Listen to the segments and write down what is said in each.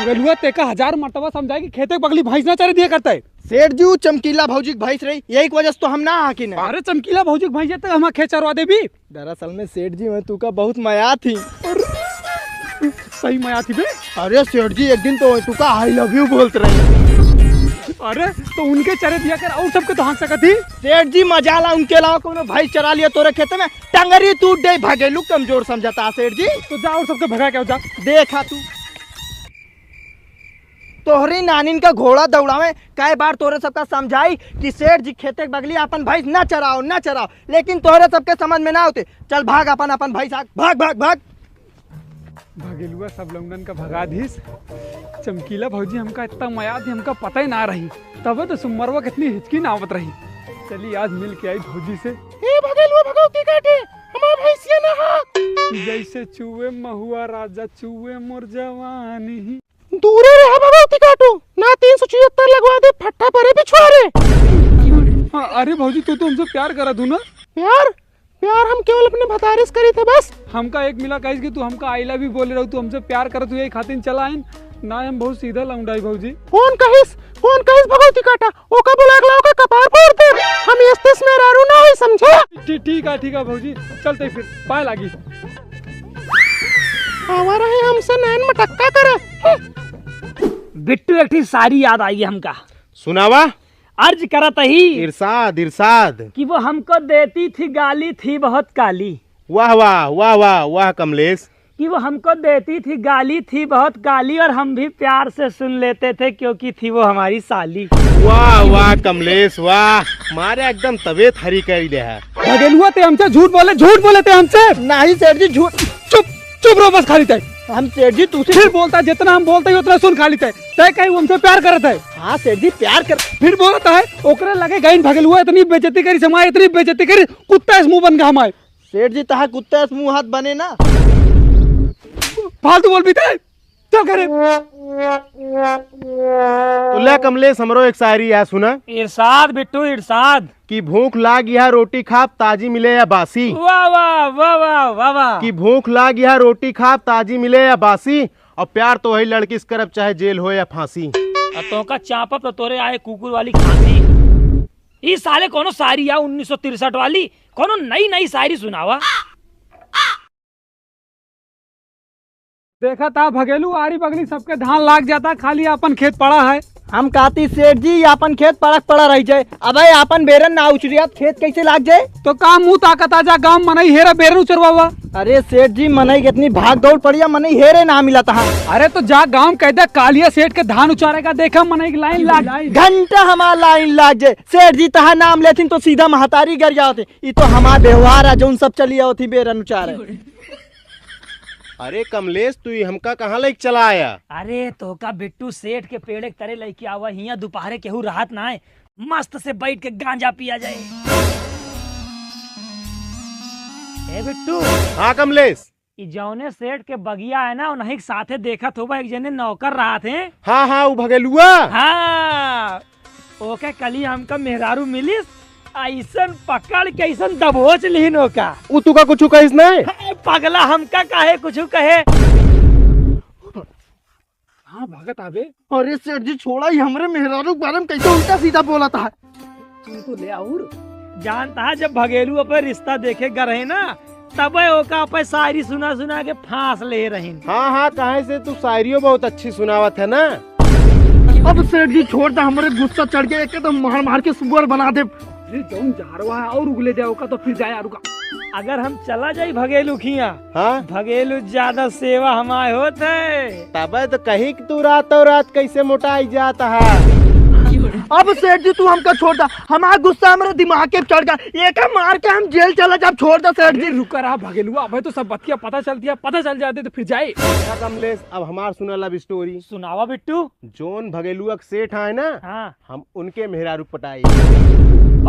भगलुआ तेका 1000 मर्तबा समझाए कि खेते बगली भैंस ना चरे दिया करता है। सेठ जी चमकीला भौजी की भैंस रही, यही वजह से तो हम ना आके ना। अरे चमकीला भौजी की भैंस तक हम खेत चरवा दे भी। दरअसल में सेठ जी मैं तू का बहुत माया थी। सही माया थी बे। अरे सेठ जी एक दिन तो तू का आई लव यू बोलते रहे। अरे तो उनके चरे दिया कर और सबके तो हाँक सकत थी। सेठ जी मजा ला, उनके अलावा कोनो भाई चरा लिया तोरे खेते में टंगरी टूट गई, भगेलू कमजोर समझता सेठ जी। तो जा और सबके भगा क्या जा। देखा तू तोहरी नानिन का घोड़ा दौड़ावे, कई बार तोरे सबका समझाई कि सेठ जी खेते के बगली अपन भैंस न चराओ न चराओ, लेकिन तोहरे सबके समझ में ना होते। चल भाग अपन अपन भैंस भाग भाग भाग। भगेलुआ सब लोगन का भगा दीस। चमकीला भौजी हमका इतना माया थी हमका पता ही ना रही, तब तो सुमरवा कितनी हिचकी ना आवत रही। चली आज मिल के आई भौजी से। ए भगेलुआ भगवती काटे हमार भैंसिया ना हा। जैसे चूहे महुआ राजा चूहे मोर जवानी। दूरे रहा भगवती काटू ना, 376 लगवा दे फट्टा परे पिछवारे। हाँ, अरे भौजी तू तो हमसे प्यार करा तू ना। प्यार हम केवल अपने भतारिस करी थे बस। हमका एक मिला कहिस कि तू हमका आई लव यू बोले रहो, तू हमसे प्यार करत हुए खातिर चला आइन ना। हम बहुत सीधा लौंडाई भौजी। कौन कहिस भगवती काटा ओका बुला के लाओ का कपार फोड़ दे। हम इस्तिस में रारू ना होई समझे। ठीक है भौजी चलते फिर पाए लागी। आवा रहे हमसे नैन मटक्का करे। बिट्टू एक ठी सारी याद आई हमका। सुनावा। अर्ज करत ही इरशाद कि वो हमको देती थी गाली थी बहुत काली। वाह वाह वाह वाह वाह कमलेश। कि वो हमको देती थी गाली थी बहुत काली और हम भी प्यार से सुन लेते थे क्योंकि थी वो हमारी साली। वाह वाह कमलेश वाह, मारे एकदम तबीयत हरी कर दे है। भगेलुआ ते हमसे झूठ बोले थे हमसे। नहीं सेठ जी झूठ। चुप रहो बस खाली तय। हम सेठ जी तू फिर बोलता जितना हम बोलते उतना सुन खाली तय। तय कहीं हमसे प्यार करत है। हाँ सेठ जी प्यार कर। फिर बोलता है ओकरे लगे गईन भगेलुआ इतनी बेइज्जती करी समाए, इतनी बेइज्जती करी कुत्ता इस मुंह बन गया हमारे। सेठ जी तहा कुत्ता इस मुंह हाथ बने ना। फालतू बोल भी थे। चल करे तुला कमलेश हमरो एक शायरी है सुना। इरशाद बिट्टू इरशाद। कि भूख लाग यह रोटी खाप ताजी मिले या बासी। वाह वाह वाह वाह वाह वाह। कि भूख लाग यह रोटी खाप ताजी मिले या बासी, और प्यार तो वही लड़की से करब चाहे जेल हो या फांसी। तो का चापप तो तोरे आए कुकुर वाली खांसी। ये साले कोनो शायरी या 1963 वाली कोनो नई शायरी सुनावा। देखा था भगेलू आरी बगली सबके धान लाग जाता, खाली अपन खेत पड़ा है। हम कहती सेठ जी अपन खेत पड़ा रह जाए। अब अपन बेरन ना उचरिया खेत कैसे लाग जाए। तो काम मुँह ताकत आ जा गाँव मनई हेरा बेरन उचरवा। अरे सेठ जी मनई कितनी भाग दौड़ पड़िया, मनई हेरे ना मिला था। अरे तो जा गाँव कहते कालिया सेठ के धान उचारेगा, देखा मनई की लाइन लाग घंटा हमारा लाइन लाग जाए। सेठ जी तहा नाम लेथिन तो सीधा महतारी गर जाते। ये तो हमारा व्यवहार है जो सब चली होती बेरन उचारे। अरे कमलेश तू हमका कहाँ लेके चला आया। अरे तो का बिट्टू सेठ के पेड़ तरे लेके आवा, हिया दोपहरे केहू राहत ना है, मस्त से बैठ के गांजा पिया जाए। ए बिट्टू। हाँ कमलेश। जौने सेठ के बगिया है ना उन्हीं के साथे देखा तो एक जने नौकर रहा थे। हाँ वो भगेलुआ। हाँ ओके कली हमका मेहरारू मिलिस, ऐसन पकड़ के ऐसन दबोच लीन ओका। उ तू का कुछ कहिस नहीं। पगला हमका काहे कुछ कहे। हाँ भगत आवे। अरे सेठ जी छोड़ा ही हमरे मेहरारू के बारे में कैसे उल्टा सीधा बोला था। तू तो ले और जानता है जब भगेलू अपन रिश्ता देखे गए ना तब ओका अपन शायरी सुना के फांस ले रही। हाँ कहे से तू शायरियों बहुत अच्छी सुनावत है ना। अब सेठ जी छोड़ दे, हमारे गुस्सा चढ़ गया तो मार के सुअर बना दे। जा रहा है और उगले जाओगा तो फिर जाए रुका। अगर हम चला जाये भगेलू खिया। हाँ भगेलू ज्यादा सेवा हमारे होते तब तो कहीं कि तू रात कैसे मोटाई जाता है। अब सेठ जी तू हमका छोड़ दा, हमारा गुस्सा हमारे दिमाग के चढ़ गया। एक मार के हम जेल चला जा। छोड़ दा सेठ जी। रुका रहा भगेलुआ, अब तो सब बतिया पता चल जाते तो फिर जाए। कमलेश अब हमार सुना लव स्टोरी सुनावा बिट्टू। जोन भगेलुआ सेठ है ना। हाँ। हम उनके मेहरारू पटाई।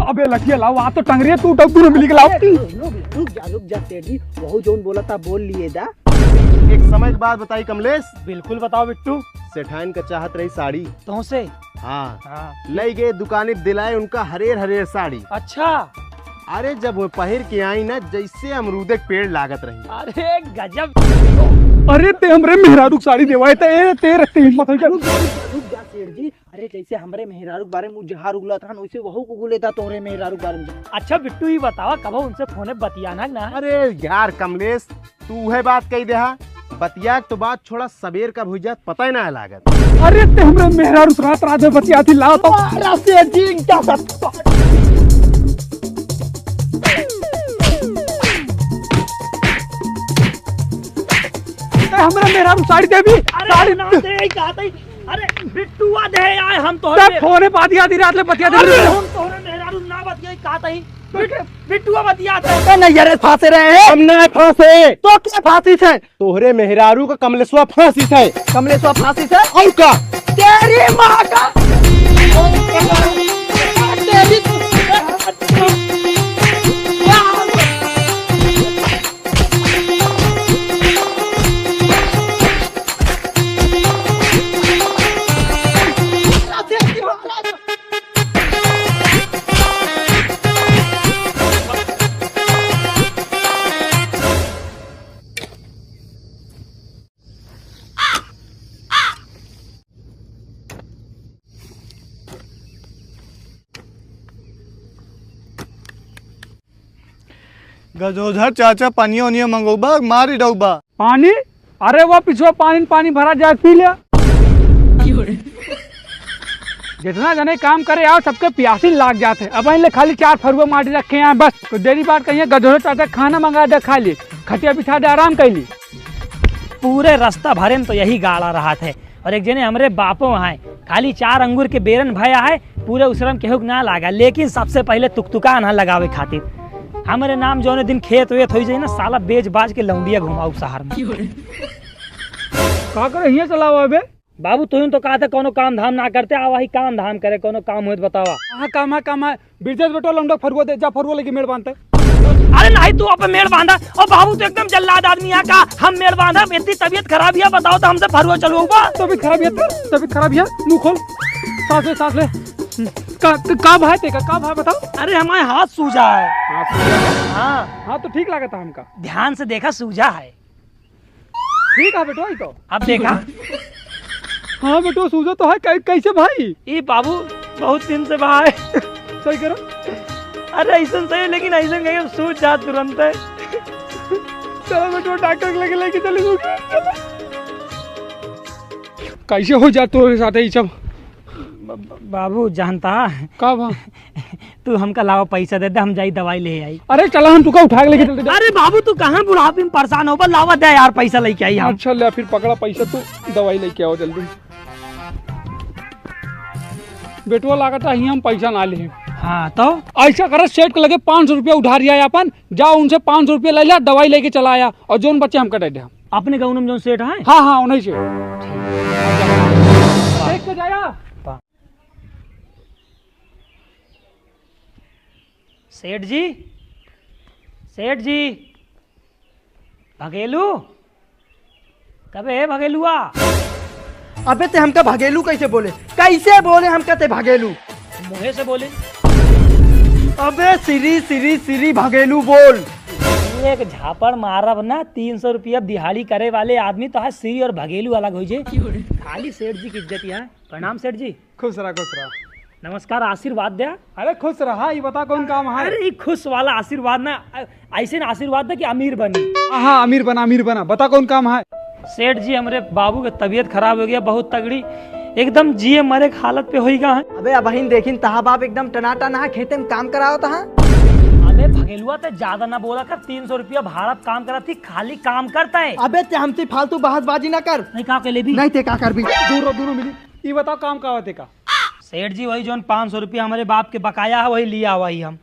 अबे लठिया लाओ, आ तो टंगरिया तू टब्बू मिली के लाओ। रुक जा सेठ जी, वही जोन बोला था बोल लिए दा। एक समय की बात बताई कमलेश। बिल्कुल बताओ बिट्टू। सेठाइन का चाहत रही साड़ी तो से। हाँ ले गए दुकाने दिलाए उनका हरेर साड़ी। अच्छा। अरे जब वो पहिर के आई ना जैसे अमरूदे के पेड़ लागत रही। अरे गजब। अरे ते हमरे मेहरारू के साड़ी देवाए ते रखते हिम्मत है रुक जा सेठ जी। अरे जैसे हमरे मेहरारू के बारे में जहार उगला था वैसे वहू को गुले था तोरे मेहरारू के बारे में। अच्छा बिट्टू ही बतावा कब उनसे फोन बतियाना ना। अरे यार कमलेश, तू है बात कही दे बतिया तो बात छोड़ा सबेर कब हो जात पता ही ना है लागत। अरे ते हमरे मेहरारू से रात रात बतियाती ला तो अरे सेठ जी क्या बात। हमरा मेहरारू साड़ी देवी अरे ना दे कहा था। अरे बिट्टुआ दे आए हम तो फोन पाती आधी रात में बतिया अरे दे हम तोहरे मेहरारू ना बतियाई कहा था। बिट्टुआ बतियाते नहीं अरे फांसे रहे हैं हम ना फांसे तो क्या फांसी से तोहरे मेहरारू का कमलेशवा फांसी से कमलेश्वर फांसी से और का तेरी माँ का तेरी गजोधर चाचा पानी ओनिया मंगोबा मारी डौबा। पानी। अरे वो पिछवा पानी भरा जाए पी लिया। जितना जने काम करे आओ सबके प्यासी लाग जाते। अब ले खाली 4 फरुआ माटी रखे हैं बस। तो देरी बात कहिए गधोरे चाचा खाना मंगा दे खा ली, खटिया बिछा दे आराम कर ली। पूरे रास्ता भरे में तो यही गाड़ा रहा थे। और एक जने हमरे बापो है खाली 4 अंगूर के बेरन भया है पूरे उसरम केहू ना लागा। लेकिन सबसे पहले तुकतुका ना लगावे खातिर हमारे नाम जो दिन खेत वेत हो जाए ना साला बेच बाज के लौंडिया घुमाऊ शहर में। का करे हिया चलाओ अबे बाबू तुम तो कहा था कोनो काम धाम ना करते आ वही काम धाम करे कोनो काम हो तो बतावा। हाँ काम है बिरजेश बेटो लौंडा फरुआ दे जा फरुआ लेके मेड़ बांधते। अरे नहीं तू अपन मेड़ बांधा और बाबू तो एकदम जल्लाद आदमी है का हम मेड़ बांधा। इतनी तबीयत खराब है बताओ तो हमसे फरुआ चलवाऊंगा। तबीयत खराब है मुंह खोल सांस ले का भाई तेका का भाई बताओ। अरे हमारे हाथ सूजा है। हाँ तो ठीक लगा था हमका। ध्यान से देखा सूजा है। ठीक है बेटो तो अब देखा। हाँ बेटो सूजा तो है कैसे भाई। ये बाबू बहुत दिन से बाहर है। सही करो। अरे ऐसा सही लेकिन ऐसा कहीं सूज जा तुरंत है। चलो बेटो डॉक्टर के लेके चले कैसे हो जा तो साथ ही सब। बाबू जानता का भा तू हमका लावा पैसा दे दे हम जाई दवाई ले आई। अरे चला हम तुका उठा के लेके चलते। अरे बाबू तू कहाँ बुढ़ापे में परेशान हो लावा दे यार पैसा लेके आई हम। अच्छा ले फिर पकड़ा पैसा तू दवाई लेके आओ जल्दी। बेटुआ लागत है हम पैसा ना ले। हाँ तो ऐसा कर सेठ के लगे 500 रुपया उधार दिया अपन जाओ उनसे 500 रुपया ले लिया दवाई लेके चला आया और जोन बच्चे हम कटे दे। अपने गाँव में जो सेठ है। हाँ उन्हीं से देख के जाया। सेठ जी भगेलू कबे है भगेलुआ। अबे ते हमका भगेलू कैसे बोले हमका ते भगेलू मुँह से बोले। अबे सिरी भगेलू बोल। एक झापड़ मारब ना 300 रुपया दिहाड़ी करे वाले आदमी तो है सिरी और भगेलू अलग हो जाए। खाली सेठ जी की इज्जत है। प्रणाम सेठ जी। खुश रहा। नमस्कार आशीर्वाद दे। अरे खुश रहा ये बता कौन काम है। अरे खुश वाला आशीर्वाद ना ऐसे ना आशीर्वाद दे कि अमीर बनी। हाँ अमीर बना बता कौन काम है। सेठ जी हमारे बाबू की तबीयत खराब हो गया बहुत तगड़ी एकदम जिए मरे की हालत पे होई गा है। अबे बहन देखिन तहा बाप एकदम टनाटा नहा खेते में काम कराओ तहा। अबे भगेलुआ तो ज्यादा ना बोला कर 300 रुपया भाड़ा काम करा थी खाली काम करता है। अबे ते हमसे फालतू बहसबाजी ना कर। नहीं कहा के ले भी नहीं ते का कर भी दूर मिली। ये बताओ काम का होते का। सेठ जी वही जो 500 रुपया हमारे बाप के बकाया है वही लिया वही हम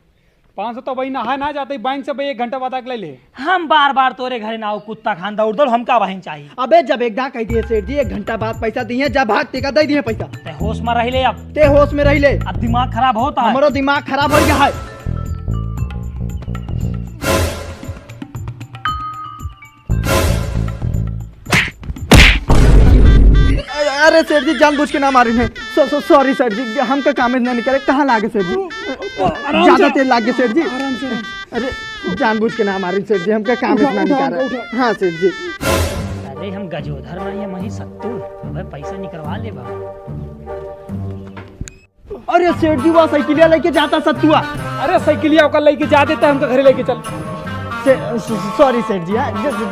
500 तो वही नहा ना जाते बैंक से भाई 1 घंटा बाद ले ले। हम बार तोरे घरे ना कुत्ता खान दौड़ दौड़ हमका वही चाहिए। अबे जब एक कह दिए सेठ जी 1 घंटा बाद पैसा दिए जब भाग टेका दे दिए पैसा। ते होश में रह ले अब ते होश में रह ले। अब दिमाग खराब होता है। हमारो दिमाग खराब हो गया है। अरे सेठ जी जानबूझ के ना मारी है। सॉरी सेठ जी हमका काम नहीं करे कहाँ लागे सेठ जी ज्यादा तेल लागे सेठ जी। अरे जानबूझ के ना मारी सेठ जी हमका काम इतना नहीं कर रहा। हाँ सेठ जी अरे हम गजोधर नहीं है मही सत्तू, अबे पैसा निकलवा ले बा। अरे सेठ जी, वहाँ साइकिलिया लेके जाता सत्तुआ। अरे साइकिलिया ओकर लेके जा देता है, हमका घरे लेके चल। सॉरी सेठ जी,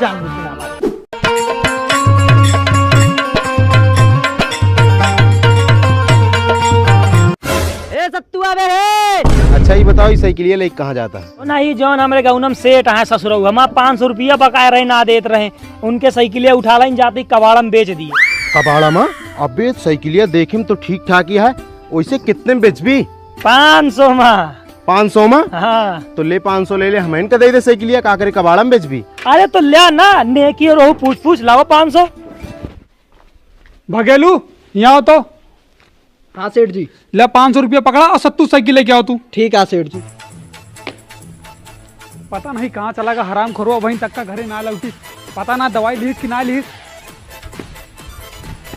जान बुझ के ना। ए सत्तुआ बे रे। अच्छा ये बताओ ये साइकिलिया लेके कहाँ जाता है? नहीं जौन हमरे गौनम सेठ है ससुरऊ, हम 500 रुपया बकाया रहे ना देते रहे, उनके साइकिलिया उठा लाइन जाती कबाड़ा में बेच दिए। कबाड़ा में? अबे साइकिलिया देखे में तो ठीक ठाक ही है, वैसे कितने में बेचबी? 500 में। 500 में? हाँ तो ले 500 ले ले, हमें का दे दे साइकिलिया, का करे कबाड़ा में बेचबी? अरे तो लिया ना, नेकी और पूछ लाओ 500। भगेलू यहाँ हो तो। हाँ सेठ जी। ले 500 रुपया पकड़ा और सत्तू साइकिल लेके आओ तू। ठीक है सेठ जी। पता नहीं कहाँ चला गया हराम खोरो, वहीं तक का घरे ना लौटी। पता ना दवाई लीस कि ना लीस।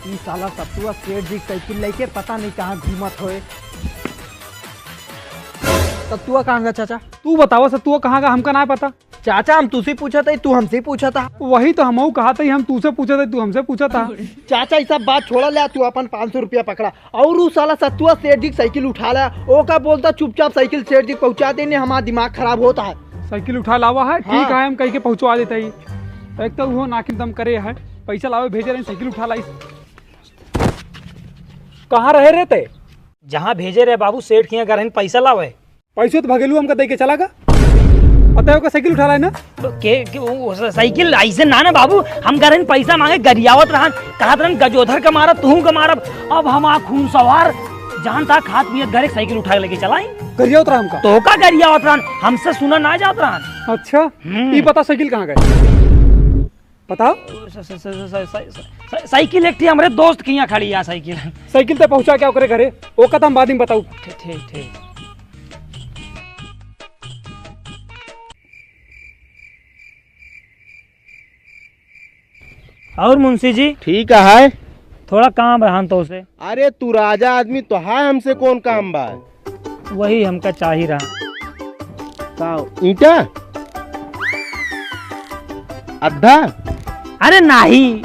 ई साला सत्तुआ सेठ जी साइकिल लेके पता नहीं कहाँ घूमत होए। सत्तुआ कहाँ गया चाचा? तू बतावा सत्तू कहाँ का, हमका ना पता। चाचा हम तुझसे पूछा था, तू हमसे पूछा था। वही तो हमहू कहा था, हम तुझसे पूछा था, तू हमसे पूछा था। चाचा ये सब बात छोड़ा ले, तू अपन 500 रुपया पकड़ा और उस साला सत्तुआ सेठ जी साइकिल उठा लिया। वो का बोलता चुपचाप साइकिल सेठ जी पहुंचा देने, हमारा दिमाग खराब होता है। साइकिल उठा लावा है, ठीक हाँ। है, हम कहीं के पहुंचवा देते ही। एक तो वो नाकिन दम करे है, पैसा लावे भेजे रहे, साइकिल उठा लाई। कहाँ रहे रहते? जहाँ भेजे रहे बाबू सेठ के यहाँ घर में पैसा लावे। पैसे तो भगेलू हमका दे के चला गा। पता है साइकिल उठा ला है ना? तो के साइकिल ऐसे ना बाबू, हम घर में पैसा मांगे गरियावत रहन, कहत रहन गजोधर का मारब तू का मारब। अब हम खून सवार जान था खात पियत घर एक साइकिल उठा लेके चलाई। गरिया उतरा हमका तो का गरियावत रहन, हमसे सुना ना जात रहन। अच्छा ये पता साइकिल कहाँ गए बताओ? साइकिल एक थी हमारे दोस्त की यहाँ खड़ी है साइकिल। साइकिल तक पहुंचा क्या करे घरे, वो कदम हम बाद में बताऊ। ठीक ठीक। और मुंशी जी ठीक है। थोड़ा काम रहन तो उसे। अरे तू राजा आदमी तो है, हमसे कौन काम बा? वही हमका चाही रहा। का ईंटा? अद्धा? अरे नहीं।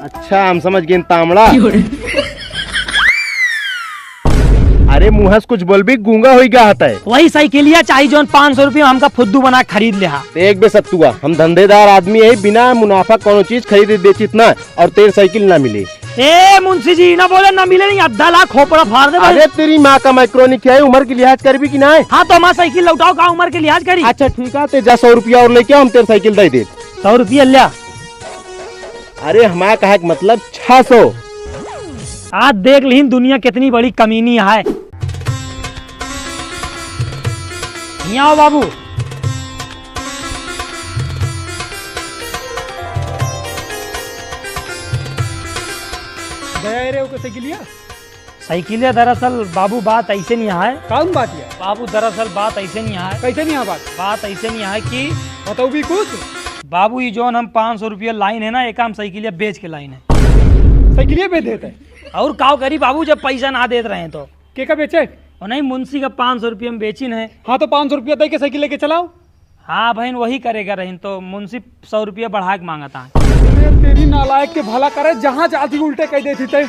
अच्छा हम समझ गए, तामड़ा। अरे मुहस कुछ बोल भी गूंगा हो गया है। वही साइकिलिया चाहिए जो 500 रुपया हमका फुद्दू बना खरीद लिया। एक बे सत्तुआ, हम धंधेदार आदमी है, बिना मुनाफा कोनो चीज खरीद बेचित ना, और तेरी साइकिल ना मिले। ए मुंशी जी ना बोले ना मिले नहीं, आधा लाख खोपड़ा फाड़ दे। अरे तेरी माँ का माइक्रोनिक है, उम्र की लिहाज कर भी कि ना? हाँ तो हमारा साइकिल लौटाओ, का उम्र के लिहाज करी। अच्छा ठीक है, ते जा 100 रुपया और लेके हम तेरी साइकिल दे दे। 100 रुपया लिया। अरे हमारा कहा मतलब 600। आज देख ली दुनिया कितनी बड़ी कमीनी है। यहाँ आओ बाबू। गया रे वो साइकिलिया। साइकिलिया दरअसल बाबू बात ऐसे नहीं है। कौन बात है बाबू दरअसल बात ऐसे नहीं है। कैसे नहीं है बात ऐसे नहीं है कि बताओ भी कुछ। बाबू ये जो हम 500 रुपया लाइन है ना, एक हम साइकिलिया बेच के लाइन है। साइकिलिया बेच देते और काव करी बाबू जब पैसा ना देते रहे तो के का बेचे? और नहीं मुंशी का 500 रुपया में बेचिन है। हाँ तो 500 रुपया दे के साइकिल लेके चलाओ। हाँ बहन वही करेगा रहीन, तो मुंशी 100 रुपया बढ़ा के मांगा था। अरे तेरी नालायक के भला करे, जहाँ जाती उल्टे कह देती थे।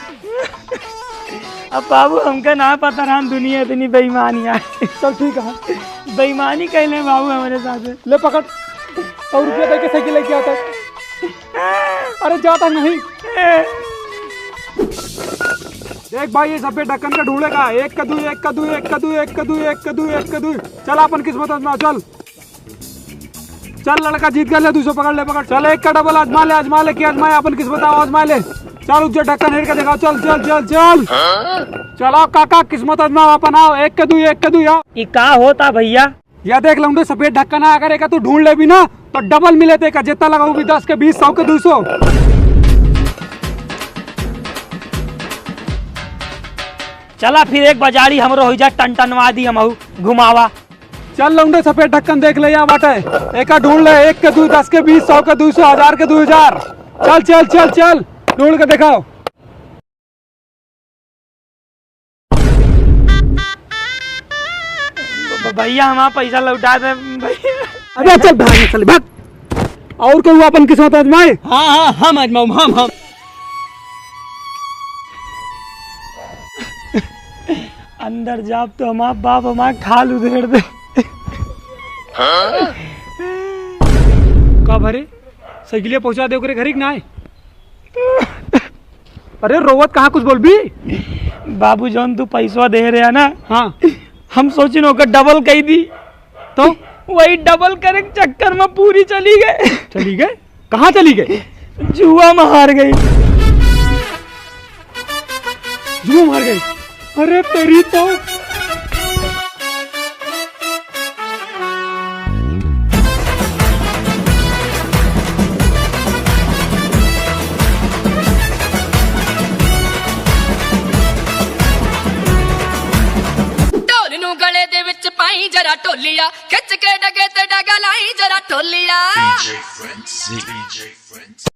अब बाबू हमका ना पता रहा, दुनिया इतनी बेईमानी है। चल ठीक है, बेईमानी कहले बाबू हमारे साथ। ले पकड़, 100 रुपया दे के साइकिल लेके आता है। अरे जाता नहीं। देख भाई ये सफेद ढक्कन का ढूंढेगा, एक कद्दू एक कद्दू एक कद्दू एक कद्दू एक कद्दू एक कद्दू। चल अपन किस्मत आजमा, चल चल लड़का जीत गया, ले 200 पकड़ ले पकड़। चल एक का डबल आजमा ले कि आजमाए अपन किस्मत आजमा ले। चल उस ढक्कन हेर के दिखाओ, चल चल चल चल चलो काका किस्मत आजमाओ अपन, आओ एक कद्दू आओ। ये का होता भैया? या देख लूंगे सफेद ढक्कन है, अगर एक तू ढूंढ ले भी ना तो डबल मिले थे, जितना लगाऊ भी 10 के 20 100 के 200। चला फिर एक बाजारी हमरो हो जा, टनटनवा दी हम घुमावा। चल लौंडे सफेद ढक्कन देख ले, यहाँ बाटे एक ढूंढ ले, एक के 2 10 के 20 100 के 200 1000 के 2000। चल चल चल चल ढूंढ के दिखाओ। भैया हमारा पैसा लौटा दे भैया। अबे चल भाग, चल भाग। और कहूँ अपन किस्मत आजमाए। हाँ हाँ हम आजमाऊ हम अंदर जाप तो हमार बाप हमार खाल उधेड़ दे। का भरे साइकिलिया पहुंचा दे ओकरे घरी के ना आए। अरे रोवत कहाँ कुछ बोल भी। बाबू जौन तू पैसा दे रहे है ना, हाँ हम सोचिन ओकर डबल कही दी, तो वही डबल करे के चक्कर में पूरी चली गए। चली गए? कहाँ चली गई? जुआ में हार गई। जुआ मार गई? अरे तेरी तो ਢੋਲ ਨੂੰ ਗਲੇ ਦੇ ਵਿੱਚ ਪਾਈ ਜਰਾ ਢੋਲੀਆ ਖਿੱਚ ਕੇ ਡਗੇ ਤੇ ਡਗਾ ਲਾਈ ਜਰਾ ਢੋਲੀਆ